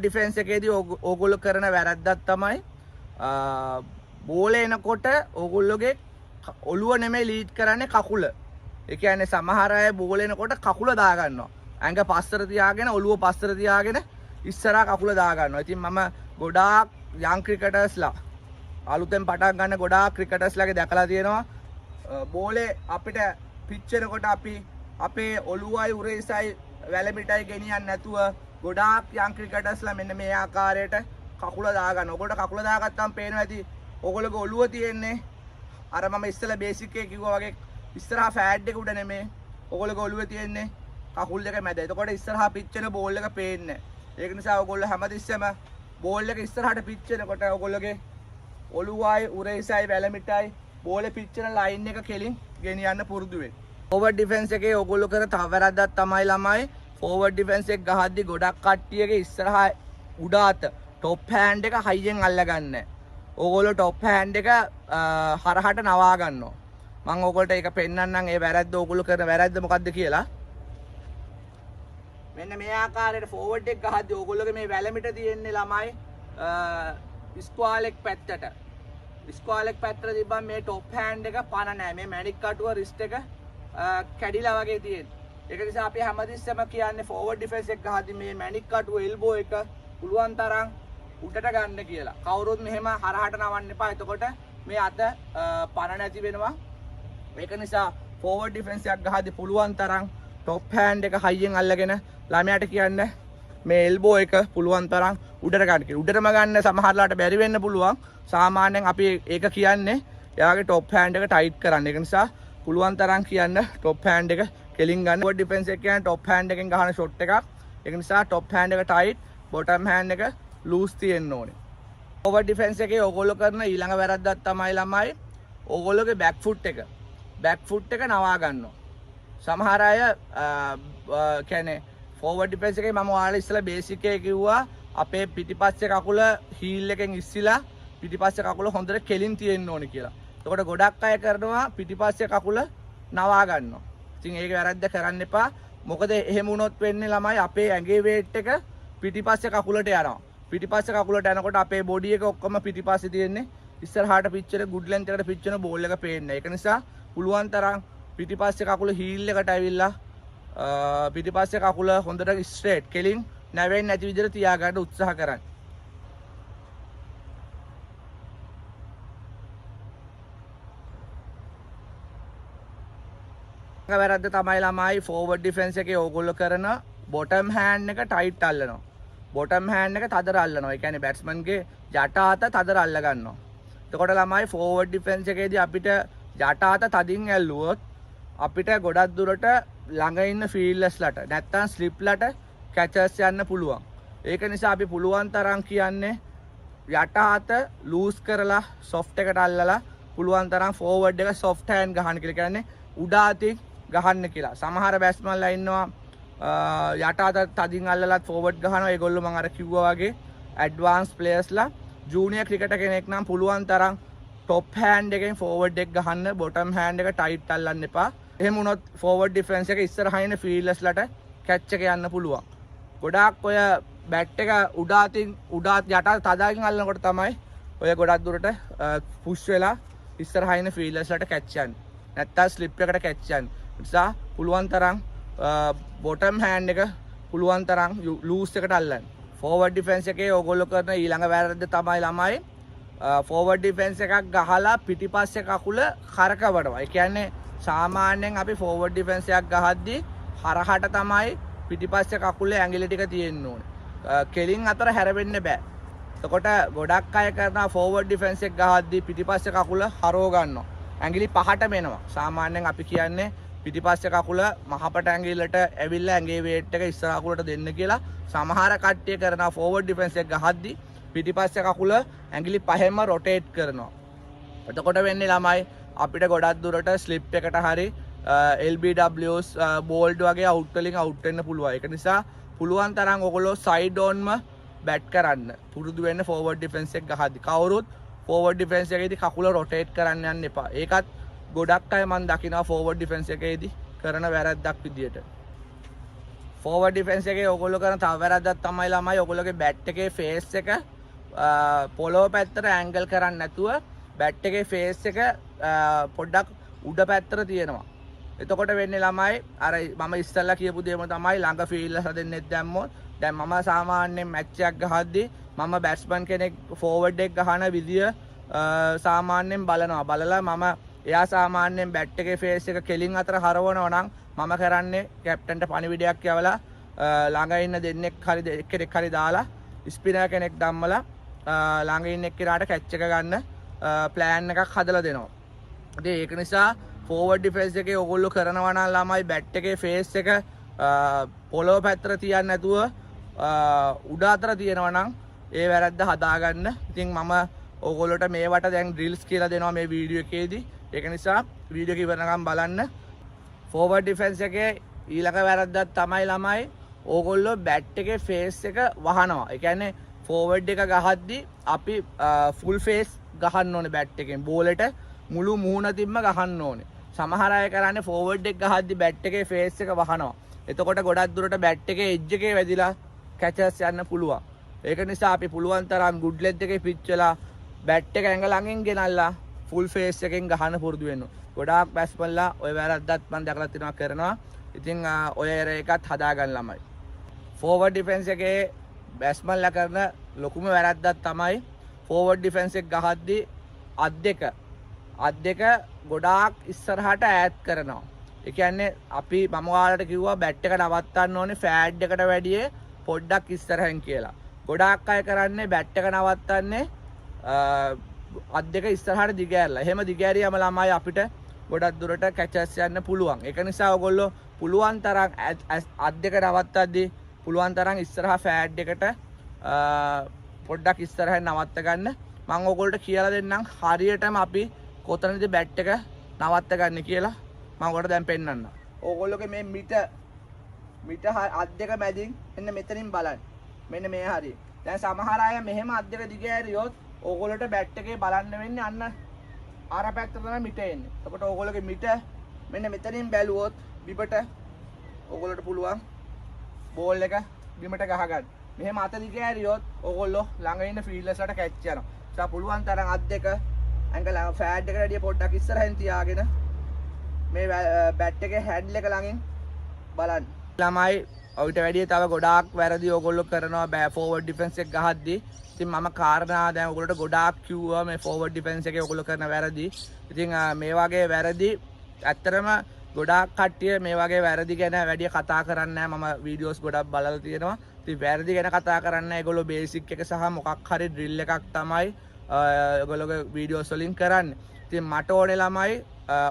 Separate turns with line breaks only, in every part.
Defence එකේදී ඕගොල්ලෝ කරන වැරද්දක් තමයි බෝල එනකොට ඕගොල්ලෝගේ ඔළුව නෙමෙයි ලීඩ් කරන්නේ කකුල. ඒ කියන්නේ සමහර අය බෝල එනකොට කකුල දා ගන්නවා. ඇඟ පස්සට තියාගෙන ඔළුව පස්සට තියාගෙන ඉස්සරහා කකුල දා ගන්නවා. ඉතින් මම ගොඩාක් යං ක්‍රිකටර්ස්ලා අලුතෙන් පටන් ගන්න ගොඩාක් ක්‍රිකටර්ස්ලාගේ දැකලා තියෙනවා බෝලේ අපිට පිච් වෙනකොට අපි අපේ ඔළුවයි උරේසයි වැලමිටයි ගෙනියන්නේ නැතුව ගොඩාක් යං ක්‍රිකටර්ස්ලා මෙන්න මේ ආකාරයට කකුල දා ගන්නවා. ඔයගොල්ලෝ කකුල දාගත්තාම පේනවා ඇති ඔයගොල්ලෝගේ ඔළුව තියෙන්නේ අර මම ඉස්සෙල්ලා බේසික් එකේ කිව්වා වගේ ඉස්සරහා ෆෑඩ් එක උඩ නෙමෙයි. ඔයගොල්ලෝගේ ඔළුවේ තියෙන්නේ කකුල් දෙක මැද. එතකොට ඉස්සරහා පිච් වෙන බෝල් එක පේන්නේ. ඒක නිසා ඔයගොල්ලෝ හැමතිස්සෙම බෝල් එක ඉස්සරහට පිච් වෙනකොට ඔයගොල්ලෝගේ ඔළුවයි උරේසයි වැලමිටයි බෝලේ පිච් වෙන ලයින් එක කෙලින් ගෙනියන්න පුරුදු වෙන්න. ෆෝවර්ඩ් ඩිෆෙන්ස් එකේ ඔයගොල්ලෝ කරන තව වැරද්දක් තමයි ළමයි ෆෝවර්ඩ් ඩිෆෙන්ස් එක ගහද්දි ගොඩක් කට්ටියගේ ඉස්සරහා උඩ අත টপ හෑන්ඩ් එක හයියෙන් අල්ලගන්න. ඕගොල්ලෝ টপ හෑන්ඩ් එක හරහට නවා ගන්නවා. මම ඕගොල්ලන්ට ඒක පෙන්නන්නම් ඒ වැරද්ද ඕගොල්ලෝ කරන වැරද්ද මොකද්ද කියලා. මෙන්න මේ ආකාරයට ෆෝවර්ඩ් එක ගහද්දි ඕගොල්ලෝගේ මේ වැලමිට තියෙන්නේ ළමයි ස්ක්වාලෙක් පැත්තට. ස්ක්වාලෙක් පැත්තට තිබ්බම මේ টপ හෑන්ඩ් එක පන නැහැ. මේ මැනික් කටුව රිස්ට් එක කැඩිලා වගේ තියෙන්නේ. ඒක නිසා අපි හැමතිස්සෙම කියන්නේ ෆෝවර්ඩ් ඩිෆෙන්ස් එක ගහද්දි මේ මැනික් කටුව එල්බෝ එක පුළුවන් තරම් උඩට ගන්න කියලා. කවුරුත් මෙහෙම හරහට නවන්න එපා. එතකොට මේ අත පන නැති වෙනවා. ඒක නිසා ෆෝවර්ඩ් ඩිෆෙන්ස් එකක් ගහද්දි පුළුවන් තරම් টপ හෑන්ඩ් එක හයියෙන් අල්ලගෙන ළමයාට කියන්න මේ එල්බෝ එක පුළුවන් තරම් උඩට ගන්න කියලා. උඩටම ගන්න සමහරලාට බැරි වෙන්න පුළුවන්. සාමාන්‍යයෙන් අපි ඒක කියන්නේ එයාගේ টপ හෑන්ඩ් එක ටයිට් කරන්න. ඒක නිසා පුළුවන් තරම් කියන්න টপ හෑන්ඩ් එක කෙලින් ගන්න. ෆෝවර්ඩ් ඩිෆෙන්ස් එක කියන්නේ টপ හෑන්ඩ් එකෙන් ගහන ෂොට් එකක්. ඒක නිසා টপ හෑන්ඩ් එක ටයිට්, බොටම් හෑන්ඩ් එක ලූස් තියෙන්න ඕනේ. ෆෝවර්ඩ් ඩිෆෙන්ස් එකේ ඕගොල්ලෝ කරන ඊළඟ වැරද්දක් තමයි ළමයි ඕගොල්ලෝගේ බෑක් ෆුට් එක. බෑක් ෆුට් එක නවා ගන්නවා. සමහර අය කියන්නේ ෆෝවර්ඩ් ඩිෆෙන්ස් එකේ මම ඔයාලා ඉස්සලා බේසික් එකේ කිව්වා අපේ පිටිපස්සේ කකුල හීල් එකෙන් ඉස්සිලා පිටිපස්සේ කකුල හොඳට කෙලින් තියෙන්න ඕනේ කියලා. එතකොට ගොඩක් අය කරනවා පිටිපස්සේ කකුල නවා ගන්නවා. ඉතින් ඒක වැරද්ද කරන්න එපා. මොකද එහෙම වුණොත් වෙන්නේ ළමයි අපේ ඇඟේ වේට් එක පිටිපස්සේ කකුලට යනවා. පිටිපස්සේ කකුලට යනකොට අපේ බොඩි එක ඔක්කොම පිටිපස්සේ තියෙන්නේ ඉස්සරහාට පිච් එක ගුඩ් ලෙන්ත් එකට පිච් වෙන බෝල් එක පේන්නේ. ඒක නිසා පුළුවන් තරම් පිටිපස්සේ කකුල හීල් එකට ඇවිල්ලා පිටිපස්සේ කකුල හොඳට ස්ට්‍රේට් කෙලින් නැවෙන්නේ නැති විදිහට තියාගන්න උත්සාහ කරන්න. වැරද්ද තමයි ළමයි ෆෝවර්ඩ් ඩිෆෙන්ස් එකේ ඕගොල්ලෝ කරන බොටම් හෑන්ඩ් එක ටයිට් අල්ලනවා. බොටම් හෑන්ඩ් එක තදර අල්ලනවා. ඒ කියන්නේ බැට්ස්මන්ගේ යට අත තදර අල්ල ගන්නවා. එතකොට ළමයි ෆෝවර්ඩ් ඩිෆෙන්ස් එකේදී අපිට යට අත තදින් ඇල්ලුවොත් අපිට ගොඩක් දුරට ළඟ ඉන්න ෆීල්ඩර්ස්ලට නැත්තම් ස්ලිප්ලට කැචර්ස් යන්න පුළුවන්. ඒක නිසා අපි පුළුවන් තරම් කියන්නේ යට අත ලූස් කරලා සොෆ්ට් එකට අල්ලලා පුළුවන් තරම් ෆෝවර්ඩ් එක සොෆ්ට් හෑන්ඩ් ගහන්න කියලා කියන්නේ උඩ අතින් ගහන්න කියලා. සමහර බැට්ස්මන්ලා ඉන්නවා යට අත තදින් අල්ලලත් ෆෝවර්ඩ් ගහනවා. ඒගොල්ලෝ මම අර කිව්වා වගේ ඇඩ්වාන්ස් ප්ලේයර්ස්ලා ජූනියර් ක්‍රිකටර් කෙනෙක් නම් පුළුවන් තරම් টপ හෑන්ඩ් එකෙන් ෆෝවර්ඩ් එක ගහන්න, බොටම් හෑන්ඩ් එක ටයිට් අල්ලන්න එපා. එහෙම වුණොත් ෆෝවර්ඩ් ඩිෆෙන්ස් එක ඉස්සරහින් ඉන්න ෆීල්ඩර්ස්ලට කැච් එක යන්න පුළුවන්. ගොඩාක් ඔය බැට් එක උඩ අතින් යට තදකින් අල්ලනකොට තමයි ඔය ගොඩක් දුරට පුෂ් වෙලා ඉස්සරහින් ඉන්න ෆීල්ඩර්ස්ලට කැච් යන්නේ. නැත්තම් ස්ලිප් එකට කැච් යන්නේ. ඒ නිසා පුළුවන් තරම් බොටම් හෑන්ඩ් එක පුළුවන් තරම් ලූස් එකට අල්ලන්න. ෆෝවර්ඩ් ඩිෆෙන්ස් එකේ ඕගොල්ලෝ කරන ඊළඟ වැරද්ද තමයි ළමයි ෆෝවර්ඩ් ඩිෆෙන්ස් එකක් ගහලා පිටිපස්සේ කකුල කරකවනවා. ඒ කියන්නේ සාමාන්‍යයෙන් අපි ෆෝවර්ඩ් ඩිෆෙන්ස් එකක් ගහද්දී හරහට තමයි පිටිපස්සේ කකුලේ ඇඟිලි ටික තියෙන්න ඕනේ. කෙලින් අතර හැරෙන්න බෑ. එතකොට ගොඩක් අය කරනවා ෆෝවර්ඩ් ඩිෆෙන්ස් එක ගහද්දී පිටිපස්සේ කකුල හරව ගන්නවා. ඇඟිලි පහට මෙනවා. සාමාන්‍යයෙන් අපි කියන්නේ පිටිපස්සේ කකුල මහපට ඇඟිල්ලට ඇවිල්ලා ඇඟේ වේට් එක ඉස්සර කකුලට දෙන්න කියලා. සමහර කට්ටිය කරනවා ෆෝවර්ඩ් ඩිෆෙන්ස් එක ගහද්දී පිටිපස්සේ කකුල ඇඟිලි පහෙන්ම රොටේට් කරනවා. එතකොට වෙන්නේ ළමයි අපිට ගොඩක් දුරට ස්ලිප් එකට හරි LBWs බෝල්ඩ් වගේ අවුට් වලින් අවුට් වෙන්න පුළුවන්. ඒක නිසා පුළුවන් තරම් ඔයගොල්ලෝ සයිඩ් ඔන්ම බැට් කරන්න පුරුදු වෙන්න ෆෝවර්ඩ් ඩිෆෙන්ස් එක ගහද්දී. කවුරුත් ෆෝවර්ඩ් ඩිෆෙන්ස් එකේදී කකුල රොටේට් කරන්න යන්න එපා. ඒකත් ගොඩක් අය මම දකිනවා ෆෝවර්ඩ් ඩිෆෙන්ස් එකේදී කරන වැරද්දක් විදියට. ෆෝවර්ඩ් ඩිෆෙන්ස් එකේ ඔයගොල්ලෝ කරන තව වැරද්දක් තමයි ළමයි ඔයගොල්ලෝගේ බැට් එකේ ෆේස් එක පොළොව පැත්තට ඇන්ගල් කරන්නේ නැතුව බැට් එකේ ෆේස් එක පොඩ්ඩක් උඩ පැත්තට තියෙනවා. එතකොට වෙන්නේ ළමයි අර මම ඉස්සෙල්ලා කියපු දේම තමයි ළඟ ෆීල්ඩ්ස් හදන්නෙත් දැම්මොත් දැන් මම සාමාන්‍යයෙන් මැච් එකක් ගහද්දි මම බැට්ස්මන් කෙනෙක් ෆෝවර්ඩ් එක ගහන විදිය සාමාන්‍යයෙන් බලලා මම එයා සාමාන්‍යයෙන් බැට් එකේ ෆේස් එක කෙලින් අතර හරවනවා නම් මම කරන්නේ කැප්ටන්ට පණිවිඩයක් යවලා ළඟ ඉන්න දෙන්නෙක් හරි එක්කෙනෙක් හරි දාලා ස්පිනර් කෙනෙක් ධම්මලා ළඟ ඉන්න එක්කෙනාට කැච් එක ගන්න ප්ලෑන් එකක් හදලා දෙනවා. ඉතින් ඒක නිසා ෆෝවර්ඩ් ඩිෆෙන්ස් එකේ ඔයගොල්ලෝ කරනවා නම් ළමයි බැට් එකේ ෆේස් එක පොළොව පැත්තට තියන්නේ නැතුව උඩ අතර තියෙනවා නම් ඒ වැරද්ද හදාගන්න. ඉතින් මම ඔයගොල්ලෝට මේවට දැන් ඩ්‍රිල්ස් කියලා දෙනවා මේ වීඩියෝ එකේදී. ඒක නිසා වීඩියෝ එක ඉවරනකම් බලන්න. ෆෝවර්ඩ් ඩිෆෙන්ස් එකේ ඊළඟ වැරද්දක් තමයි ළමයි ඕගොල්ලෝ බැට් එකේ ෆේස් එක වහනවා. ඒ කියන්නේ ෆෝවර්ඩ් එක ගහද්දි අපි ෆුල් ෆේස් ගහන්න ඕනේ බැට් එකෙන්. බෝලෙට මුළු මූණතින්ම ගහන්න ඕනේ. සමහර අය කරන්නේ ෆෝවර්ඩ් එක ගහද්දි බැට් එකේ ෆේස් එක වහනවා. එතකොට ගොඩක් දුරට බැට් එකේ එජ් එකේ වැදිලා කැචර්ස් යන්න පුළුවන්. ඒක නිසා අපි පුළුවන් තරම් ගුඩ් ලෙග් එකේ පිච් වෙලා බැට් එක ඇඟ ළඟින් ගෙනල්ලා ෆුල් ෆේස් එකෙන් ගහන්න පුරුදු වෙන්න. ගොඩාක් බැට්ස්මන්ලා ඔය වැරද්දත් මම දැකලා තිනවා කරනවා. ඉතින් ඔය එකත් හදාගන්න ළමයි. ෆෝවර්ඩ් ඩිෆෙන්ස් එකේ බැට්ස්මන්ලා කරන ලොකුම වැරද්දක් තමයි ෆෝවර්ඩ් ඩිෆෙන්ස් එක ගහද්දි අත් දෙක ගොඩාක් ඉස්සරහට ඈඩ් කරනවා. ඒ කියන්නේ අපි මම ඔයාලට කිව්වා බැට් එක නවත්තන්න ඕනේ ෆෑඩ් එකට වැඩිය පොඩ්ඩක් ඉස්සරහින් කියලා. ගොඩාක් අය කරන්නේ බැට් එක නවත්තන්නේ අත් දෙක ඉස්සරහට දිගෑරලා. එහෙම දිගෑරියම ළමයි අපිට ගොඩක් දුරට කැචර්ස් යන්න පුළුවන්. ඒක නිසා ඔයගොල්ලෝ පුළුවන් තරම් අත් දෙක නවත්තද්දී පුළුවන් තරම් ඉස්සරහා ෆෑඩ් එකට පොඩ්ඩක් ඉස්සරහින් නවත්ත ගන්න. මම ඔයගොල්ලන්ට කියලා දෙන්නම් හරියටම අපි කොතනද බැට් එක නවත්ත ගන්න කියලා මම ඔයාලට දැන් පෙන්නන්න. ඕගොල්ලෝගේ මේ මිට අත් දෙක මැදින් මෙන්න මෙතනින් බලන්න. මෙන්න මේ හරිය. දැන් සමහර අය මෙහෙම අත් දෙක දිග ඇරියොත් ඕගොල්ලන්ට බැට් එකේ බලන්න වෙන්නේ අන්න අර පැත්තට තමයි මිට එන්නේ. එතකොට ඕගොල්ලෝගේ මිට මෙන්න මෙතනින් බැලුවොත් බිමට ඕගොල්ලන්ට පුළුවන් බෝල් එක බිමට ගහ ගන්න. මෙහෙම අත දිග ඇරියොත් ඕගොල්ලෝ ළඟ ඉන්න ෆීල්ඩර්ස්ලාට කැච් යනවා. ඒ පුළුවන් තරම් අත් දෙක ඇඟල ෆෑඩ් එකට වැඩිය පොඩ්ඩක් ඉස්සරහින් තියාගෙන මේ බැට් එකේ හැන්ඩල් එක ළඟින් බලන්න. ළමයි ඔයිට වැඩිය තව ගොඩාක් වැරදි ඕගොල්ලෝ කරනවා බෑ ෆෝවර්ඩ් ඩිෆෙන්ස් එක ගහද්දි. ඉතින් මම කාරණා දැන් ඔයගොල්ලන්ට ගොඩාක් කිව්වා මේ ෆෝවර්ඩ් ඩිෆෙන්ස් එකේ ඔයගොල්ලෝ කරන වැරදි. ඉතින් මේ වගේ වැරදි ඇත්තටම ගොඩාක් කට්ටිය මේ වගේ වැරදි ගැන වැඩි කතා කරන්නේ නැහැ. මම වීඩියෝස් ගොඩක් බලලා තියෙනවා. ඉතින් වැරදි ගැන කතා කරන්නේ ඒගොල්ලෝ බේසික් එක සහ මොකක් හරි ඩ්‍රිල් එකක් තමයි ඔයගොල්ලෝගේ වීඩියෝස් වලින් කරන්නේ. ඉතින් මට ඕනේ ළමයි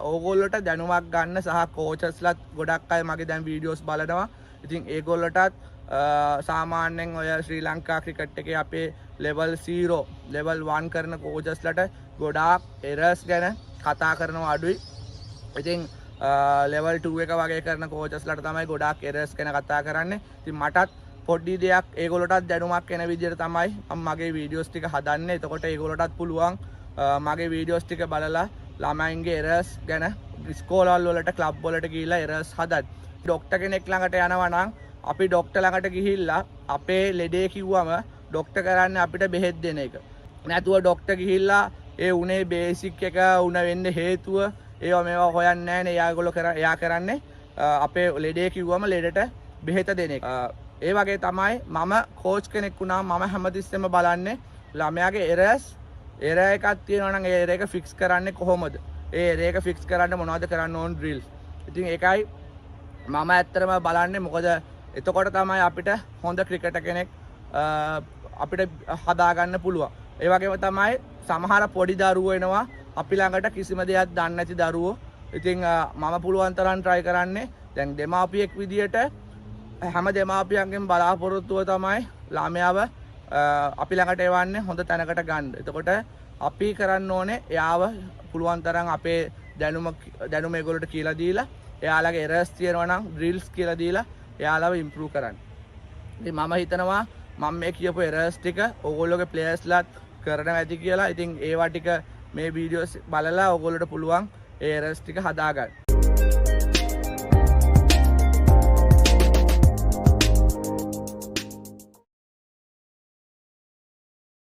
ඕගොල්ලොට දැනුමක් ගන්න සහ කෝචස්ලාත් ගොඩක් අය මගේ දැන් වීඩියෝස් බලනවා. ඉතින් ඒගොල්ලොටත් සාමාන්‍යයෙන් ඔය ශ්‍රී ලංකා ක්‍රිකට් එකේ අපේ ලෙවල් 0 ලෙවල් 1 කරන කෝචස්ලාට ගොඩාක් එරර්ස් ගැන කතා කරනවා අඩුයි. ඉතින් ලෙවල් 2 එක වගේ කරන කෝචස්ලාට තමයි ගොඩාක් එරර්ස් ගැන කතා කරන්නේ. ඉතින් මටත් පොඩ්ඩි දෙයක් ඒගොල්ලොටත් දැනුමක් එන විදිහට තමයි මම මගේ වීඩියෝස් ටික හදන්නේ. එතකොට ඒගොල්ලොටත් පුළුවන් මගේ වීඩියෝස් ටික බලලා ළමයින්ගේ එරර්ස් ගැන ස්කෝලවල් වලට ක්ලබ් වලට ගිහිල්ලා එරර්ස් හදන්න. ડોක්ටර් කෙනෙක් ළඟට යනවා නම් අපි ડોක්ටර් ළඟට ගිහිල්ලා අපේ ලෙඩේ කිව්වම ડોක්ටර් කරන්නේ අපිට බෙහෙත් දෙන එක. නැතුව ડોක්ටර් ගිහිල්ලා ඒ උනේ බේසික් එක උන වෙන්න හේතුව ඒවා මේවා හොයන්නේ නැහැ නේ. එයා කරන්නේ අපේ ලෙඩේ කිව්වම ලෙඩට බෙහෙත දෙන එක. ඒ වගේ තමයි මම කෝච් කෙනෙක් වුණාම මම හැමතිස්සෙම බලන්නේ ළමයාගේ එරර්ස් එරර් එකක් තියෙනවා නම් ඒ එරර් එක ෆික්ස් කරන්නේ කොහොමද? ඒ එරර් එක ෆික්ස් කරන්න මොනවද කරන්න ඕන ඩ්‍රිල්ස්. ඉතින් ඒකයි මම ඇත්තටම බලන්නේ. මොකද එතකොට තමයි අපිට හොඳ ක්‍රිකටර් කෙනෙක් අපිට හදාගන්න පුළුවන්. ඒ වගේම තමයි සමහර පොඩි දරුවෝ එනවා අපි ළඟට කිසිම දෙයක් දන්නේ නැති දරුවෝ. ඉතින් මම පුළුවන් තරම් try කරන්නේ දැන් දෙමාපියෙක් විදියට හැම දෙමාපියන්ගෙන් බලාපොරොත්තුව තමයි ළමයාව අපි ළඟට එවන්නේ හොඳ තැනකට ගන්න. එතකොට අපි කරන්න ඕනේ එයාව පුළුවන් තරම් අපේ දැනුම ඒගොල්ලන්ට කියලා දීලා එයාලගේ එරර්ස් තියෙනවා නම් ඩ්‍රිල්ස් කියලා දීලා එයාලව ඉම්ප්‍රූව් කරන්න. ඉතින් මම හිතනවා මම මේ කියපු එරර්ස් ටික ඕගොල්ලෝගේ ප්ලේයර්ස්ලාත් කරනවා ඇති කියලා. ඉතින් ඒවා ටික මේ වීඩියෝස් බලලා ඕගොල්ලන්ට පුළුවන් ඒ එරර්ස් ටික හදාගන්න.